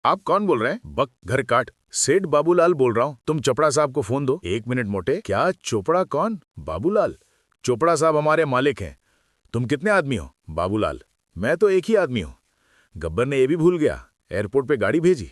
आप कौन बोल रहे हैं? बक घर काट। सेठ बाबूलाल बोल रहा हूँ। तुम चोपड़ा साहब को फोन दो। एक मिनट मोटे। क्या चोपड़ा कौन? बाबूलाल। चोपड़ा साहब हमारे मालिक हैं। तुम कितने आदमी हो? बाबूलाल। मैं तो एक ही आदमी हूँ। गब्बर ने ये भी भूल गया। एयरपोर्ट पे गाड़ी भेजी।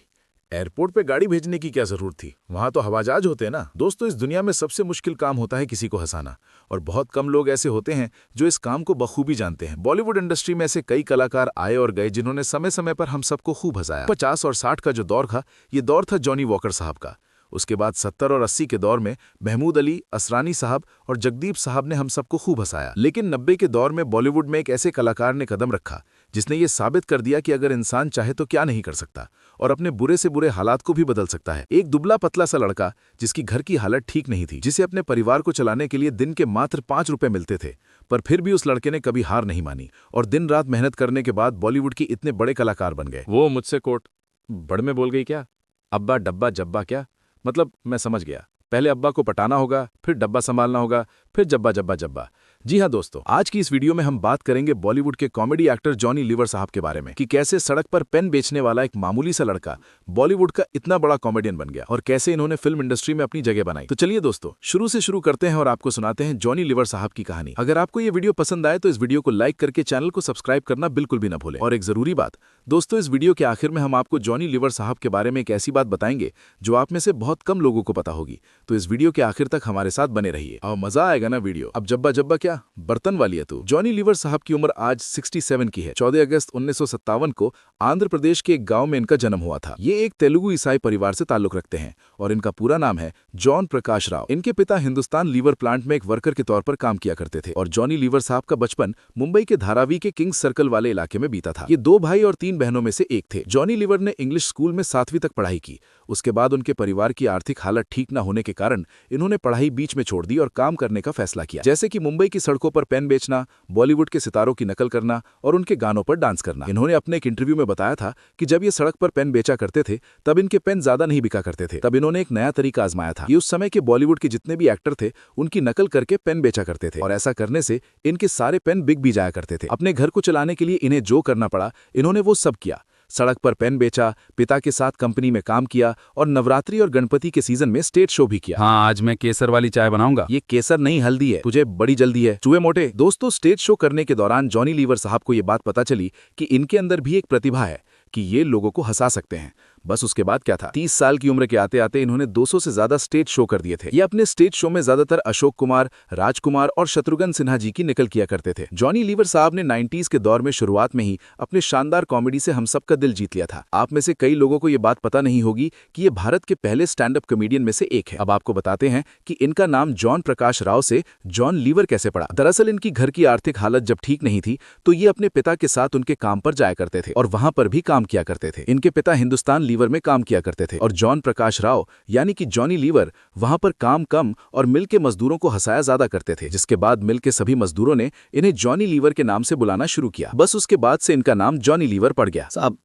एयरपोर्ट पे गाड़ी भेजने की क्या जरूरत थी? वहां तो हवाजहाज होते हैं ना। दोस्तों, इस दुनिया में सबसे मुश्किल काम होता है किसी को हंसाना, और बहुत कम लोग ऐसे होते हैं जो इस काम को बखूबी जानते हैं। बॉलीवुड इंडस्ट्री में ऐसे कई कलाकार आए और गए जिन्होंने समय समय पर हम सबको खूब हंसाया। 50 और 60 का जो दौर था, ये दौर था जॉनी वॉकर साहब का। उसके बाद 70 और 80 के दौर में महमूद अली, असरानी साहब और जगदीप साहब ने हम सबको खूब हंसाया। लेकिन 90 के दौर में बॉलीवुड में एक ऐसे कलाकार ने कदम रखा जिसने ये साबित कर दिया कि अगर इंसान चाहे तो क्या नहीं कर सकता, और अपने बुरे से बुरे हालात को भी बदल सकता है। एक दुबला पतला सा लड़का जिसकी घर की हालत ठीक नहीं थी, जिसे अपने परिवार को चलाने के लिए दिन के मात्र 5 रुपए मिलते थे, पर फिर भी उस लड़के ने कभी हार नहीं मानी और दिन रात मेहनत करने के बाद बॉलीवुड के इतने बड़े कलाकार बन गए। वो मुझसे कोट बड़ में बोल गई क्या? अब्बा डब्बा जब्बा क्या? मतलब मैं समझ गया। पहले अब्बा को पटाना होगा, फिर डब्बा संभालना होगा, फिर जब्बा जब्बा जब्बा। जी हाँ दोस्तों, आज की इस वीडियो में हम बात करेंगे बॉलीवुड के कॉमेडी एक्टर जॉनी लीवर साहब के बारे में कि कैसे सड़क पर पेन बेचने वाला एक मामूली सा लड़का बॉलीवुड का इतना बड़ा कॉमेडियन बन गया और कैसे इन्होंने फिल्म इंडस्ट्री में अपनी जगह बनाई। तो चलिए दोस्तों, शुरू से शुरू करते हैं और आपको सुनाते हैं जॉनी लीवर साहब की कहानी। अगर आपको ये वीडियो पसंद आए तो इस वीडियो को लाइक करके चैनल को सब्सक्राइब करना बिल्कुल भी न भूलें। और एक जरूरी बात दोस्तों, इस वीडियो के आखिर में हम आपको जॉनी लीवर साहब के बारे में एक ऐसी बात बताएंगे जो आप में से बहुत कम लोगों को पता होगी। तो इस वीडियो के आखिर तक हमारे साथ बने रहिए और मजा आएगा ना वीडियो। अब जब्बा जब्बा क्या, बर्तन वाली है तू। जॉनी लीवर साहब की उम्र आज 67 की है। 14 अगस्त 1957 को आंध्र प्रदेश के एक गांव में इनका जन्म हुआ था। ये एक तेलुगु ईसाई परिवार से ताल्लुक रखते हैं और इनका पूरा नाम है जॉन प्रकाश राव। इनके पिता हिंदुस्तान लीवर प्लांट में एक वर्कर के तौर पर काम किया करते थे और जॉनी लीवर साहब का बचपन मुंबई के धारावी के किंग्स सर्कल वाले इलाके में बीता था। ये 2 भाई और 3 बहनों में से एक थे। जॉनी लीवर ने इंग्लिश स्कूल में 7वीं तक पढ़ाई की। उसके बाद उनके परिवार की आर्थिक हालत ठीक न होने के कारण इन्होंने पढ़ाई बीच में छोड़ दी और काम करने का फैसला किया, जैसे कि मुंबई की सड़कों पर पेन बेचना, बॉलीवुड के सितारों की नकल करना और उनके गानों पर डांस करना। इन्होंने अपने एक इंटरव्यू में बताया था कि जब ये सड़क पर पेन बेचा करते थे तब इनके पेन ज्यादा नहीं बिका करते थे। तब इन्होंने एक नया तरीका आजमाया था कि उस समय के बॉलीवुड के जितने भी एक्टर थे उनकी नकल करके पेन बेचा करते थे और ऐसा करने से इनके सारे पेन बिक भी जाया करते थे। अपने घर को चलाने के लिए इन्हें जो करना पड़ा इन्होंने वो सब किया। सड़क पर पेन बेचा, पिता के साथ कंपनी में काम किया और नवरात्रि और गणपति के सीजन में स्टेज शो भी किया। हाँ, आज मैं केसर वाली चाय बनाऊंगा। ये केसर नहीं हल्दी है, तुझे बड़ी जल्दी है चूहे मोटे। दोस्तों, स्टेज शो करने के दौरान जॉनी लीवर साहब को ये बात पता चली कि इनके अंदर भी एक प्रतिभा है कि ये लोगों को हंसा सकते हैं। बस उसके बाद क्या था, 30 साल की उम्र के आते आते इन्होंने 200 से ज्यादा स्टेज शो कर दिए थे। ये अपने स्टेज शो में ज्यादातर अशोक कुमार, राजकुमार और शत्रुघ्न सिन्हा जी की नकल किया करते थे। जॉनी लीवर साहब ने 90s के दौर में शुरुआत में ही अपने शानदार कॉमेडी से हम सबका दिल जीत लिया था। आप में से कई लोगों को ये बात पता नहीं होगी कि ये भारत के पहले स्टैंड अप कॉमेडियन में से एक है। अब आपको बताते हैं कि इनका नाम जॉन प्रकाश राव से जॉन लीवर कैसे पड़ा। दरअसल इनकी घर की आर्थिक हालत जब ठीक नहीं थी तो ये अपने पिता के साथ उनके काम पर जाया करते थे और वहां पर भी काम किया करते थे। इनके पिता हिंदुस्तान लीवर में काम किया करते थे और जॉन प्रकाश राव यानी कि जॉनी लीवर वहां पर काम कम और मिल के मजदूरों को हंसाया ज्यादा करते थे, जिसके बाद मिल के सभी मजदूरों ने इन्हें जॉनी लीवर के नाम से बुलाना शुरू किया। बस उसके बाद से इनका नाम जॉनी लीवर पड़ गया। साहब,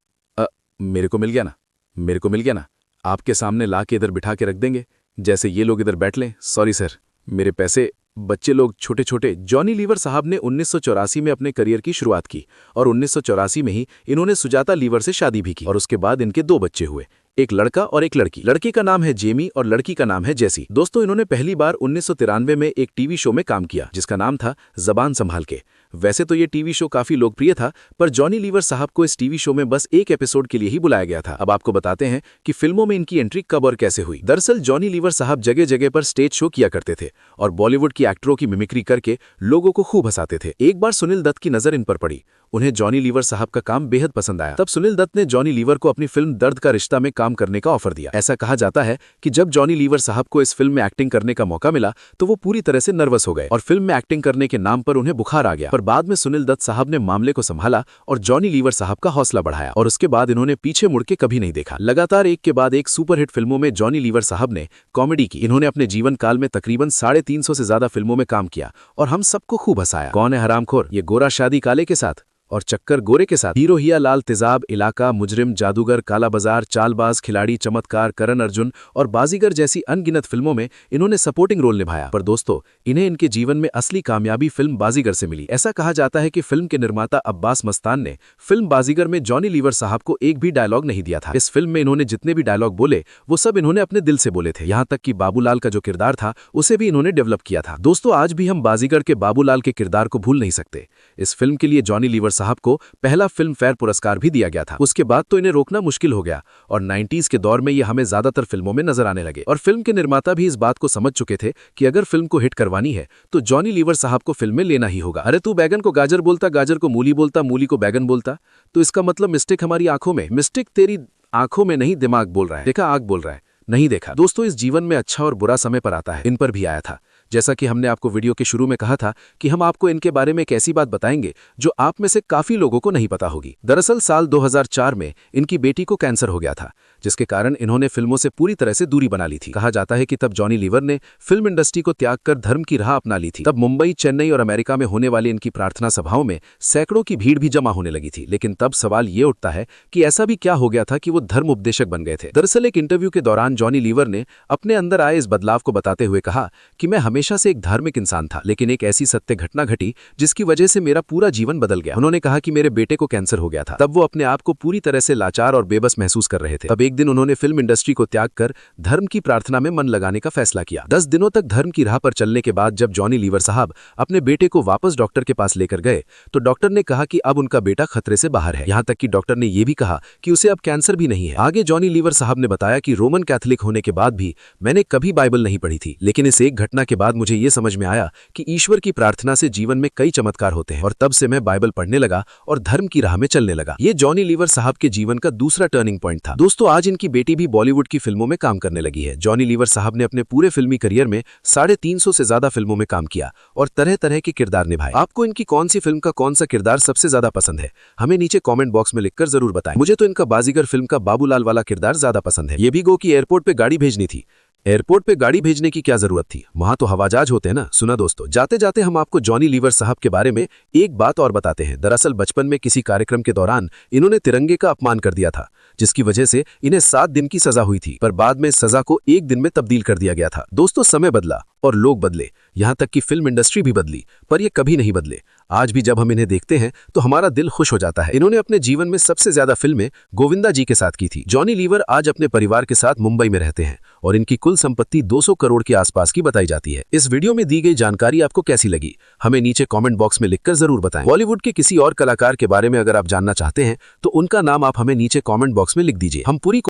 मेरे को मिल गया ना, मेरे को मिल गया ना। आपके सामने ला के इधर बिठा के रख देंगे, जैसे ये लोग इधर बैठ लें। सॉरी सर, मेरे पैसे। बच्चे लोग छोटे छोटे। जॉनी लीवर साहब ने 1984 में अपने करियर की शुरुआत की और 1984 में ही इन्होंने सुजाता लीवर से शादी भी की और उसके बाद इनके 2 बच्चे हुए, एक लड़का और एक लड़की। लड़के का नाम है जेमी और लड़की का नाम है जेसी। दोस्तों, इन्होंने पहली बार 1993 में एक टीवी शो में काम किया जिसका नाम था जबान संभाल के। वैसे तो ये टीवी शो काफी लोकप्रिय था, पर जॉनी लीवर साहब को इस टीवी शो में बस एक एपिसोड के लिए ही बुलाया गया था। अब आपको बताते हैं कि फिल्मों में इनकी एंट्री कब और कैसे हुई। दरअसल जॉनी लीवर साहब जगह जगह पर स्टेज शो किया करते थे और बॉलीवुड की एक्टरों की मिमिक्री करके लोगों को खूब हंसाते थे। एक बार सुनील दत्त की नजर इन पर पड़ी। उन्हें जॉनी लीवर साहब का काम बेहद पसंद आया। तब सुनील दत्त ने जॉनी लीवर को अपनी फिल्म दर्द का रिश्ता में काम करने का ऑफर दिया। ऐसा कहा जाता है कि जब जॉनी लीवर साहब को इस फिल्म में एक्टिंग करने का मौका मिला तो वो पूरी तरह से नर्वस हो गए और फिल्म में एक्टिंग करने के नाम पर उन्हें बुखार आ गया। पर बाद में सुनील दत्त साहब ने मामले को संभाला और जॉनी लीवर साहब का हौसला बढ़ाया और उसके बाद इन्होंने पीछे मुड़ के कभी नहीं देखा। लगातार एक के बाद एक सुपरहिट फिल्मों में जॉनी लीवर साहब ने कॉमेडी की। इन्होंने अपने जीवन काल में तकरीबन 350 से ज्यादा फिल्मों में काम किया और हम सबको खूब हंसाया। कौन है हरामखोर? ये गोरा शादी काले के साथ और चक्कर गोरे के साथ हीरो हिया लाल, तेजाब, इलाका, मुजरिम, जादूगर, काला बाजार, चालबाज, खिलाड़ी, चमत्कार, करण अर्जुन और बाजीगर जैसी अनगिनत फिल्मों में इन्होंने सपोर्टिंग रोल निभाया। पर दोस्तों, इन्हें इनके जीवन में असली कामयाबी फिल्म बाजीगर से मिली। ऐसा कहा जाता है कि फिल्म के निर्माता अब्बास मस्तान ने फिल्म बाजीगर में जॉनी लीवर साहब को एक भी डायलॉग नहीं दिया था। इस फिल्म में इन्होंने जितने भी डायलॉग बोले वो सब इन्होंने अपने दिल से बोले थे। यहाँ तक कि बाबूलाल का जो किरदार था उसे भी इन्होंने डेवलप किया था। दोस्तों, आज भी हम बाजीगर के बाबूलाल के किरदार को भूल नहीं सकते। इस फिल्म के लिए जॉनी लीवर साहब को पहला फिल्म फेयर पुरस्कार भी दिया गया था। उसके बाद तो इन्हें रोकना मुश्किल हो गया और 90s के दौर में ये हमें ज्यादातर फिल्मों में नजर आने लगे। और फिल्म के निर्माता भी इस बात को समझ चुके थे कि अगर फिल्म को हिट करवानी है तो जॉनी लीवर साहब को फिल्म में लेना ही होगा। अरे तू बैगन को गाजर बोलता, गाजर को मूली बोलता, मूली को बैगन बोलता, तो इसका मतलब मिस्टेक हमारी आंखों में। मिस्टेक तेरी आंखों में नहीं, दिमाग बोल रहा है। देखा, आग बोल रहा है, नहीं देखा। दोस्तों, इस जीवन में अच्छा और बुरा समय पर आता है, इन पर भी आया था। जैसा कि हमने आपको वीडियो के शुरू में कहा था कि हम आपको इनके बारे में एक ऐसी बात बताएंगे जो आप में से काफी लोगों को नहीं पता होगी। दरअसल साल 2004 में इनकी बेटी को कैंसर हो गया था, जिसके कारण इन्होंने फिल्मों से पूरी तरह से दूरी बना ली थी। कहा जाता है कि तब जॉनी लीवर ने फिल्म इंडस्ट्री को त्याग कर धर्म की राह अपना ली थी। तब मुंबई, चेन्नई और अमेरिका में होने वाली इनकी प्रार्थना सभाओं में सैकड़ों की भीड़ भी जमा होने लगी थी। लेकिन तब सवाल ये उठता है कि ऐसा भी क्या हो गया था कि वो धर्म उपदेशक बन गए थे। दरअसल एक इंटरव्यू के दौरान जॉनी लीवर ने अपने अंदर आए इस बदलाव को बताते हुए कहा कि मैं हमेशा से एक धार्मिक इंसान था, लेकिन एक ऐसी सत्य घटना घटी जिसकी वजह से मेरा पूरा जीवन बदल गया। उन्होंने कहा कि मेरे बेटे को कैंसर हो गया था। तब वो अपने आप को पूरी तरह से लाचार और बेबस महसूस कर रहे थे। तब एक दिन उन्होंने फिल्म इंडस्ट्री को त्याग कर धर्म की प्रार्थना में मन लगाने का फैसला किया। 10 दिनों तक धर्म की राह पर चलने के बाद जब जॉनी लीवर साहब अपने बेटे को वापस डॉक्टर के पास लेकर गए तो डॉक्टर ने कहा कि अब उनका बेटा खतरे से बाहर है। यहाँ तक कि डॉक्टर ने यह भी कहा कि उसे अब कैंसर भी नहीं है। आगे जॉनी लीवर साहब ने बताया कि रोमन कैथोलिक होने के बाद भी मैंने कभी बाइबल नहीं पढ़ी थी, लेकिन इस एक घटना के बाद मुझे ये समझ में आया कि ईश्वर की प्रार्थना से जीवन में कई चमत्कार होते हैं और तब से मैं बाइबल पढ़ने लगा और धर्म की राह में चलने लगा। ये जॉनी लीवर साहब के जीवन का दूसरा टर्निंग पॉइंट था। दोस्तों, आज इनकी बेटी भी बॉलीवुड की फिल्मों में काम करने लगी है। जॉनी लीवर साहब ने अपने पूरे फिल्मी करियर में 350 से ज्यादा फिल्मों में काम किया और तरह तरह के किरदार निभाए। आपको इनकी कौन सी फिल्म का कौन सा किरदार सबसे ज्यादा पसंद है, हमें नीचे कमेंट बॉक्स में लिखकर जरूर बताएं। मुझे तो इनका बाजीगर फिल्म का बाबूलाल वाला किरदार ज्यादा पसंद है। ये भी गो कि एयरपोर्ट पे गाड़ी भेजनी थी। एयरपोर्ट पे गाड़ी भेजने की क्या जरूरत थी, वहां तो हवाजहाज होते हैं ना। सुना दोस्तों, जाते जाते हम आपको जॉनी लीवर साहब के बारे में एक बात और बताते हैं। दरअसल बचपन में किसी कार्यक्रम के दौरान इन्होंने तिरंगे का अपमान कर दिया था, जिसकी वजह से इन्हें 7 दिन की सजा हुई थी, पर बाद में सजा को 1 दिन में तब्दील कर दिया गया था। दोस्तों, समय बदला और लोग बदले, यहां तक कि फिल्म इंडस्ट्री भी बदली, पर ये कभी नहीं बदले। आज भी जब हम इन्हें देखते हैं तो हमारा दिल खुश हो जाता है। इन्होंने अपने जीवन में सबसे ज्यादा फिल्में गोविंदा जी के साथ की थी। जॉनी लीवर आज अपने परिवार के साथ मुंबई में रहते हैं और इनकी कुल संपत्ति 200 करोड़ के आसपास की बताई जाती है। इस वीडियो में दी गई जानकारी आपको कैसी लगी, हमें नीचे कमेंट बॉक्स में लिखकर जरूर बताएं। बॉलीवुड के किसी और कलाकार के बारे में अगर आप जानना चाहते हैं तो उनका नाम आप हमें नीचे कमेंट बॉक्स में लिख दीजिए। हम पूरी